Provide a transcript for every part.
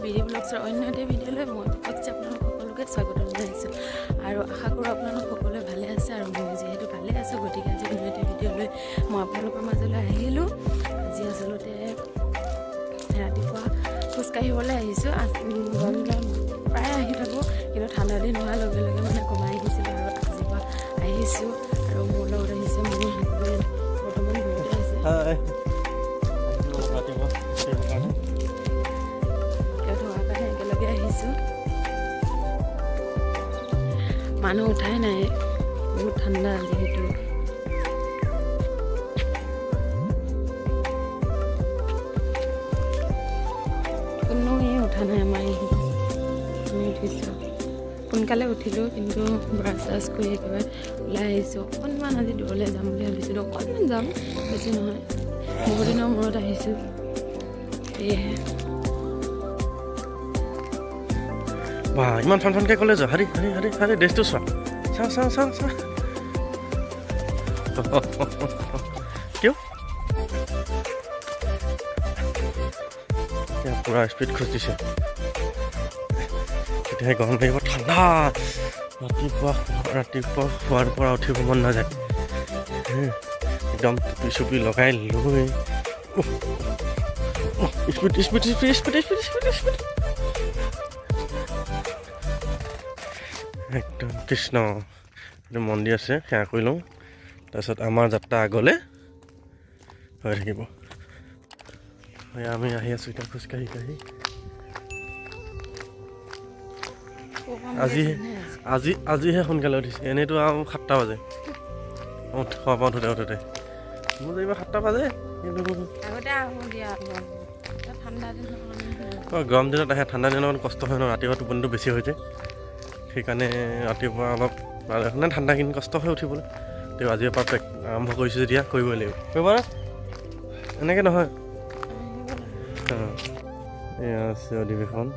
পিডি ব্লগছৰ অন্য এটা ভিডিঅ'লৈ মই আপোনালোক সকলোকে স্বাগতম জনাইছোঁ আৰু আশা কৰোঁ আপোনালোক সকলোৱে ভালে আছে আৰু মই যিহেতু ভালে আছোঁ গতিকে আজি অন্য এটা ভিডিঅ'লৈ মই আপোনালোকৰ মাজলৈ আহিলোঁ। আজি আচলতে ৰাতিপুৱা খোজকাঢ়িবলৈ আহিছোঁ। গৰম দিনত প্ৰায় আহি থাকোঁ, কিন্তু ঠাণ্ডা দিন হোৱাৰ লগে লগে মানে কমাই আহিছিলোঁ আৰু আজিৰ পৰা আহিছোঁ আৰু মোৰ লগত আহিছে মোৰ হাজবেণ্ড বৰ্তমান ঘৰতে আছে। একেলগে আহিছোঁ, মানুহ উঠাই নাই, বহুত ঠাণ্ডা যিহেতু। কোনো উঠা নাই আমাৰ আমি উঠিছোঁ। সোনকালে উঠিলোঁ, কিন্তু ব্ৰাছ চাছ কৰি একেবাৰে ওলাই আহিছোঁ। অকণমান আজি দূৰলৈ যাম বুলি ভাবিছিলোঁ, অকণমান যাম, বেছি নহয়। বহুত দিনৰ মূৰত আহিছোঁ, সেয়েহে। বাহ, ইমান ফান ফানকৈ ক'লে যোৱা। হাৰি হাৰি হাৰি হাৰি ড্ৰেছটো চোৱা, চাওঁ চাওঁ চাওঁ চাওঁ। কিয় পূৰা স্পীড খোজ দিছে, তেতিয়াহে গৰম লাগিব। ঠাণ্ডা ৰাতিপুৱা শোৱাৰ পৰা উঠিব মন নাযায়, একদম টুপি চুপি লগাই লৈ speed speed speed speed speed speed speed একদম। কৃষ্ণ, এইটো মন্দিৰ আছে, সেৱা কৰি লওঁ, তাৰপিছত আমাৰ যাত্ৰা আগলৈ হৈ থাকিব। আমি আহি আছোঁ এতিয়া খোজকাঢ়ি কাঢ়ি। আজিহে সোনকালে উঠিছে, এনেইতো আৰু 7টা বাজে খোৱা পৰা উঠোতে মোৰ যে এইবাৰ 7টা বাজে, কিন্তু গৰম দিনত আহে। ঠাণ্ডা দিনত অলপ কষ্ট হয় ন, ৰাতিপুৱা টোপনিটো বেছি হৈ যায়, সেইকাৰণে ৰাতিপুৱা অলপ মানে ঠাণ্ডাখিনি কষ্ট হয় উঠিবলৈ। তেওঁ আজিৰ পৰা আৰম্ভ কৰিছোঁ যেতিয়া কৰিবই লাগিব। কৰিবানে? এনেকৈ নহয়। এয়া আছে অধিৱেশন।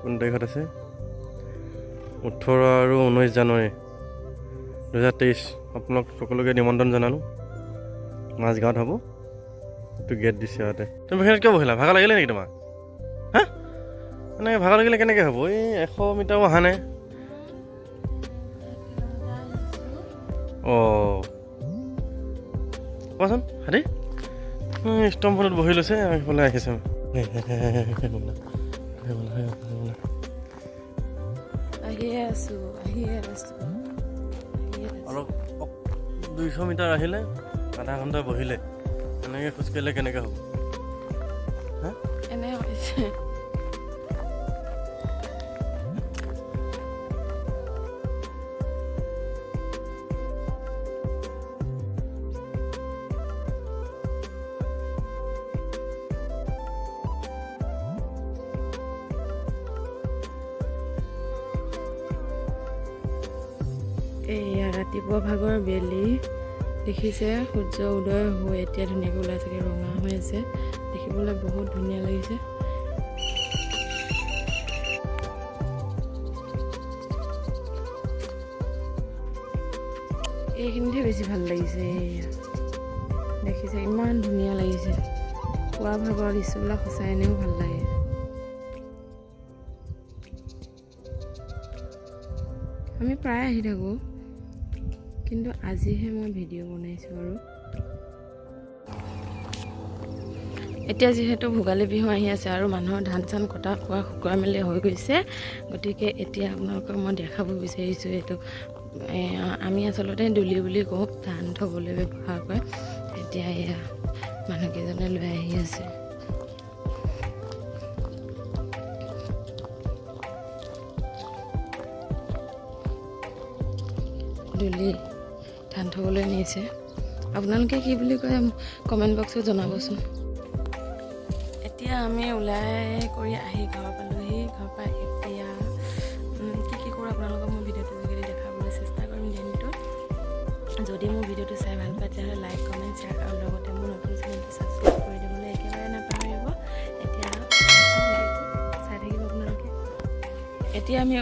কোন তাৰিখত আছে? 18 আৰু 19 জানুৱাৰী 2023। আপোনালোক সকলোকে নিমন্ত্ৰণ জনালোঁ। মাজগাঁৱত হ'ব, এইটো গেট দিছে ইয়াতে। তুমি সেইখিনিত কিয় বহিলা? ভাগৰ লাগিলে নেকি তোমাৰ? হা, এনেকৈ ভাগৰ লাগিলে কেনেকৈ হ'ব? এই 100 মিটাৰো অহা নাই। অঁ, কোৱাচোন হাতী। ষ্টম্পখনত বহি লৈছে, সেইফালে আহিছে। অলপ 200 মিটাৰ আহিলে, আধা ঘণ্টা বহিলে, এনেকৈ খোজকাঢ়িলে কেনেকৈ হ'ব? হা, এনে হৈছে। এয়া ৰাতিপুৱা ভাগৰ বেলি দেখিছে, সূৰ্য উদয় হৈ এতিয়া ধুনীয়াকৈ ওলাই চাগে, ৰঙা হৈ আছে, দেখিবলৈ বহুত ধুনীয়া লাগিছে। এইখিনিতে বেছি ভাল লাগিছে, এয়া দেখিছে ইমান ধুনীয়া লাগিছে। পুৱা ভাগৰ দৃশ্যবিলাক সঁচাই এনেও ভাল লাগে। আমি প্ৰায় আহি থাকোঁ, কিন্তু আজিহে মই ভিডিঅ' বনাইছোঁ। আৰু এতিয়া যিহেতু ভোগালী বিহু আহি আছে আৰু মানুহৰ ধান চান কটা খোৱা শুকুৱাই মেলি হৈ গৈছে, গতিকে এতিয়া আপোনালোকক মই দেখাব বিচাৰিছোঁ। এইটো আমি আচলতে দুলি বুলি কওঁ, ধান থ'বলৈ ব্যৱহাৰ কৰে। এতিয়া এয়া মানুহকেইজনে লৈ আহি আছে। দুলি ধান থ'বলৈ নিছে। আপোনালোকে কি বুলি কয় কমেণ্ট বক্সত জনাবচোন। এতিয়া আমি ওলাই কৰি আহি ঘৰ পালোহি। ঘৰ পৰা এতিয়া কি কৰোঁ আপোনালোকক মই ভিডিঅ'টোৰ যোগেদি দেখাবলৈ চেষ্টা কৰিম দিনটোত। যদি মোৰ ভিডিঅ'টো চাই ভাল পায় তেতিয়াহ'লে লাইক, কমেণ্ট, শ্বেয়াৰ আৰু লগতে মোৰ নতুন চেনেলটো ছাবস্ক্ৰাইব কৰি দিবলৈ একেবাৰে নাপাহৰিব। এতিয়া চাই থাকিব আপোনালোকে। এতিয়া আমি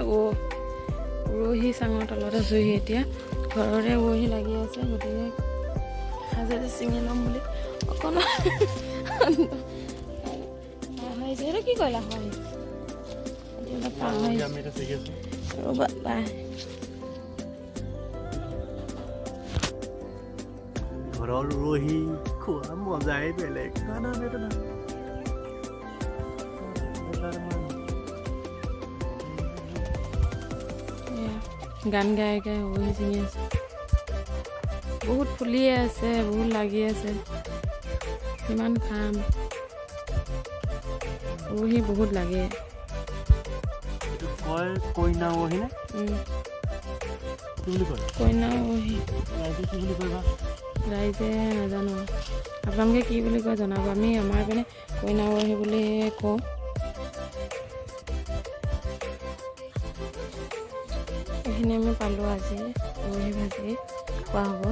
উৰহি চাঙৰ তলত আছোঁহি। এতিয়া ঘৰৰে উৰহি লাগি আছে, গতিকে হাজেৰে ছিঙি ল'ম বুলি অকণমান হৈছে। সেইটো কি কৰিলা হয় ৰ'বা পাই ঘৰৰ ৰহি খোৱা মজাই বেলেগ। গান গাই গাই উৰহি ছিঙি আছে। বহুত ফুলিয়ে আছে, বহুত লাগি আছে। কিমান খাম, উৰহি বহুত লাগে। কইনা উৰহি নে কি বুলি কয়? কইনা উৰহি ৰাইজে কি বুলি কয় বা? ৰাইজে নাজানো, আপোনালোকে কি বুলি কয় জনাব। আমি আমাৰ পিনে কইনা উৰহি বুলি কওঁ। এইখিনি আমি পালোঁ আজি, উৰহি ভাজি খোৱা হ'ব।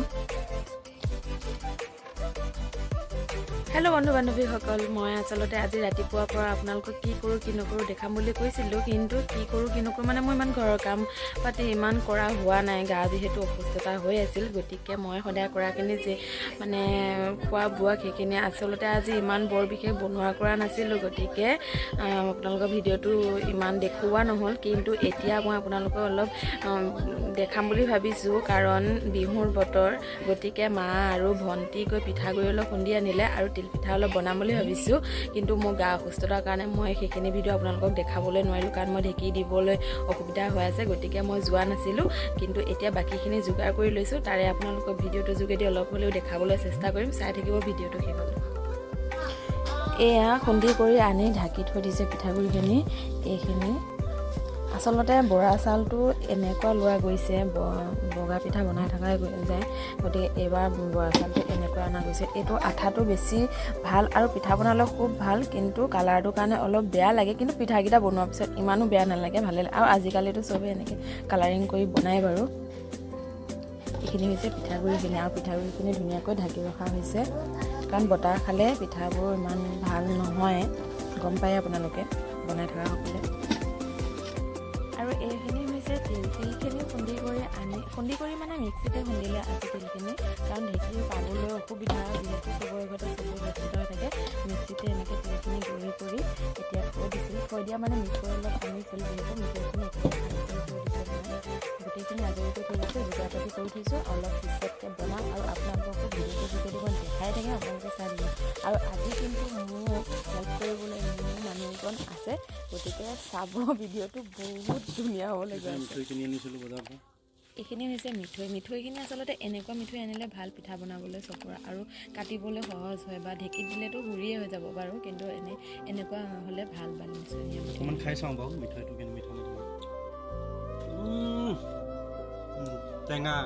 হেল্ল' বন্ধু বান্ধৱীসকল, মই আচলতে আজি ৰাতিপুৱাৰ পৰা আপোনালোকক কি কৰোঁ কি নকৰোঁ দেখাম বুলি কৈছিলোঁ, কিন্তু কি কৰোঁ কি নকৰোঁ মানে মই ইমান ঘৰৰ কাম পাতি ইমান কৰা হোৱা নাই। গা যিহেতু অসুস্থতা হৈ আছিল, গতিকে মই সদায় কৰাখিনি যে মানে খোৱা বোৱা সেইখিনি আচলতে আজি ইমান বৰ বিশেষ বনোৱা কৰা নাছিলোঁ, গতিকে আপোনালোকৰ ভিডিঅ'টো ইমান দেখুওৱা নহ'ল। কিন্তু এতিয়া মই আপোনালোকক অলপ দেখাম বুলি ভাবিছোঁ, কাৰণ বিহুৰ বতৰ, গতিকে মা আৰু ভণ্টি গৈ পিঠাগুড়ি অলপ খুন্দি আনিলে আৰু পিঠা অলপ বনাম বুলি ভাবিছোঁ। কিন্তু মোৰ গা অসুস্থতাৰ কাৰণে মই সেইখিনি ভিডিঅ' আপোনালোকক দেখাবলৈ নোৱাৰিলোঁ, কাৰণ মই ঢেঁকী দিবলৈ অসুবিধা হৈ আছে, গতিকে মই যোৱা নাছিলোঁ। কিন্তু এতিয়া বাকীখিনি যোগাৰ কৰি লৈছোঁ, তাৰে আপোনালোকক ভিডিঅ'টোৰ যোগেদি অলপ হ'লেও দেখাবলৈ চেষ্টা কৰিম। চাই থাকিব ভিডিঅ'টো শেষলৈ। এয়া খুন্দি কৰি আনি ঢাকি থৈ দিছে পিঠাগুড়িখিনি। এইখিনি আচলতে বৰা চাউলটো এনেকুৱা লোৱা গৈছে, বগা পিঠা বনাই থকা যায়, গতিকে এইবাৰ বৰা চাউলটো এনেকুৱা অনা গৈছে। এইটো আঠাটো বেছি ভাল আৰু পিঠা বনালে খুব ভাল, কিন্তু কালাৰটোৰ কাৰণে অলপ বেয়া লাগে। কিন্তু পিঠাকেইটা বনোৱাৰ পিছত ইমানো বেয়া নালাগে, ভালে লাগে। আৰু আজিকালিতো চবেই এনেকৈ কালাৰিং কৰি বনাই বাৰু। এইখিনি হৈছে পিঠাগুড়িখিনি, আৰু পিঠাগুড়িখিনি ধুনীয়াকৈ ঢাকি ৰখা হৈছে, কাৰণ বতাহ খালে পিঠাবোৰ ইমান ভাল নহয়, গম পায় আপোনালোকে বনাই থকা সকলে। আৰু এইখিনি হৈছে তিলখিনি খুন্দি কৰি মানে মিক্সিতে খুন্দিলে আজি তিলখিনি, কাৰণ ঢেঁকী পাবলৈ অসুবিধা, যিহেতু চবৰে ঘৰতে চবৰে ব্যস্ত হৈ থাকে। মিক্সিতে এনেকৈ তিলখিনি গুড়ি কৰি এতিয়া থৈ দিছিল। থৈ দিয়া মানে মিঠৈ অলপ আনিছিল, যিহেতু মিঠৈখিনি একেবাৰে থৈ দিছে মানে গোটেইখিনি আজৰি কৰি থৈ দিছোঁ, যোগাৰ পাতি কৰি থৈছোঁ। অলপ পিছতকৈ বনাম আৰু আপোনালোককো ভিডিঅ'টো যোগেদি মই দেখাই থাকে, আপোনালোকে চাই দিব। আৰু আজি কিন্তু মোক হেল্প কৰিবলৈ মোৰ মানুহজন আছে, গতিকে চাব ভিডিঅ'টো বহুত ধুনীয়া হ'বলগীয়া আছে। এইখিনি হৈছে মিঠৈখিনি আচলতে এনেকুৱা মিঠৈ আনিলে ভাল পিঠা বনাবলৈ চপৰা, আৰু কাটিবলৈ সহজ হয়, বা ঢেঁকীত দিলেতো গুৰিয়ে হৈ যাব বাৰু, কিন্তু এনেকুৱা হ'লে ভাল অকণমান খাই চাওঁ বাৰু মিঠৈটো কেনে মিঠা মিঠা টেঙা।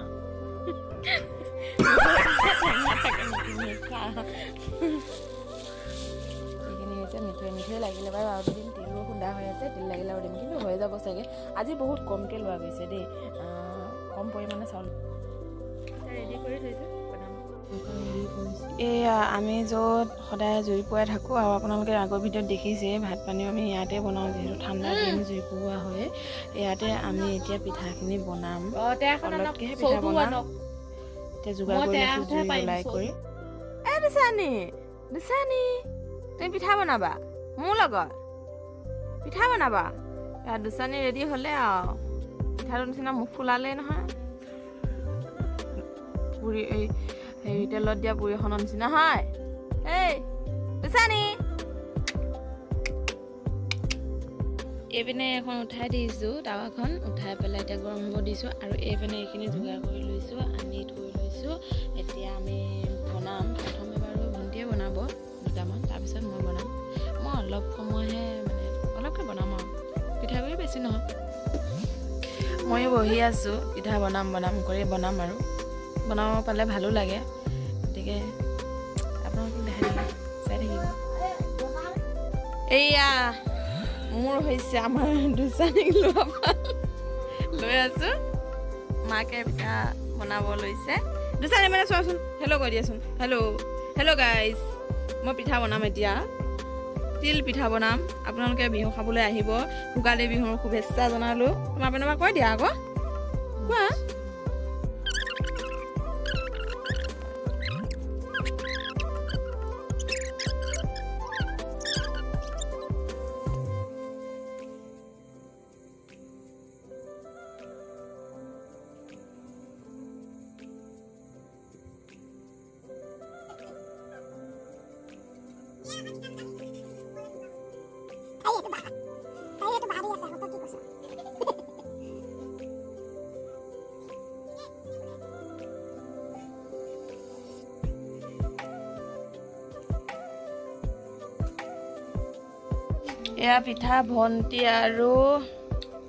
এইখিনি হৈছে মিঠৈ লাগিলে বাৰু আৰু দুদিন তিলো খুন্দা হৈ আছে, তিল লাগিলে আৰু দিম, কিন্তু হৈ যাব চাগে। আজি বহুত কমকৈ লোৱা গৈছে দেই, কম পৰিমাণে চাউল ৰেডি কৰি থৈছোঁ। এয়া আমি য'ত সদায় জুই পুৱাই থাকোঁ, আৰু আপোনালোকে আগৰ ভিডিঅ'ত দেখিছে, ভাত পানীও আমি ইয়াতে বনাওঁ, যিহেতু ঠাণ্ডা দিন জুই পুৱা হয়। ইয়াতে আমি এতিয়া পিঠাখিনি বনাম, অলপকৈহে পিঠা বনাম। এতিয়া যোগাৰ কৰি লৈছোঁ জুই জ্বলাই কৰি। দিচানি তুমি পিঠা বনাবা মোৰ লগত, পিঠা বনাবা। দুচানি ৰেডি হ'লে আৰু পিঠাটোৰ নিচিনা মুখ ফুলালেই নহয়, পুৰি এই হেৰি তেলত দিয়া পুৰি এখনৰ নিচিনা হয়। এই দুচানি, এইপিনে এখন উঠাই দিছোঁ, টাৱাখন উঠাই পেলাই এতিয়া গৰম হ'ব দিছোঁ, আৰু এইপিনে এইখিনি যোগাৰ কৰি লৈছোঁ, আনি থৈ লৈছোঁ। এতিয়া আমি বনাম, প্ৰথমে বাৰু ভণ্টিয়ে বনাব দুটামান, তাৰপিছত মই বনাম। মই অলপ সময়হে মানে অলপকৈ বনাম আৰু পিঠাগুড়ি বেছি নহয়। ময়ো বহি আছোঁ, পিঠা বনাম কৰি বনাম, আৰু বনাব পালে ভালো লাগে, গতিকে আপোনালোকক দেখাই দিম, চাই থাকিব। এইয়া মোৰ হৈছে আমাৰ দুচানিক লৈ আছোঁ, মাকে পিঠা বনাব লৈছে। দুচানি মানে চোৱাচোন, হেল্ল' কৈ দিয়াচোন, হেল্ল' গাইজ, মই পিঠা বনাম এতিয়া, তিল পিঠা বনাম। আপোনালোকে বিহু খাবলৈ আহিব, ভোগালী বিহুৰ শুভেচ্ছা জনালোঁ। তোমাৰ পিনৰ পৰা কৈ দিয়া আকৌ, কোৱা। এয়া পিঠা ভণ্টি আৰু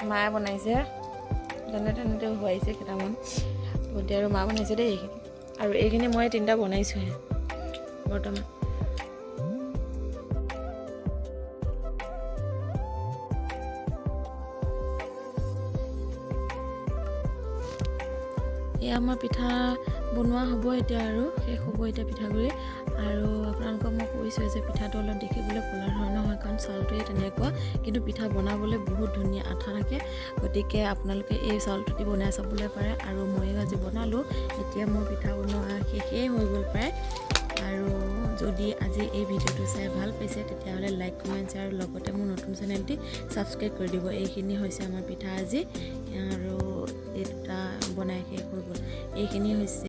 মায়ে বনাইছে যেনে তেনেতে হোৱাইছে কেইটামান ভণ্টি আৰু মা বনাইছে দেই এইখিনি আৰু এইখিনি মই 3টা বনাইছোঁহে বৰ্তমান এয়া আমাৰ পিঠা বনোৱা হ'ব এতিয়া আৰু শেষ হ'ব এতিয়া পিঠাগুড়ি আৰু আপোনালোকক মই কৈছোঁ যে পিঠাটো অলপ দেখিবলৈ ক'লা ধৰণৰ হয় কাৰণ চাউলটোৱে তেনেকুৱা কিন্তু পিঠা বনাবলৈ বহুত ধুনীয়া আঠা থাকে গতিকে আপোনালোকে এই চাউলটো দি বনাই চাবলৈ পাৰে আৰু ময়ো আজি বনালোঁ এতিয়া মোৰ পিঠা বনোৱা শেষেই হৈ গ'ল প্ৰায় আৰু যদি আজি এই ভিডিঅ'টো চাই ভাল পাইছে তেতিয়াহ'লে লাইক কমেণ্ট শ্বেয়াৰ আৰু লগতে মোৰ নতুন চেনেলটি ছাবস্ক্ৰাইব কৰি দিব এইখিনি হৈছে আমাৰ পিঠা আজি আৰু এই দুটা বনাই শেষ হৈ গ'ল এইখিনি হৈছে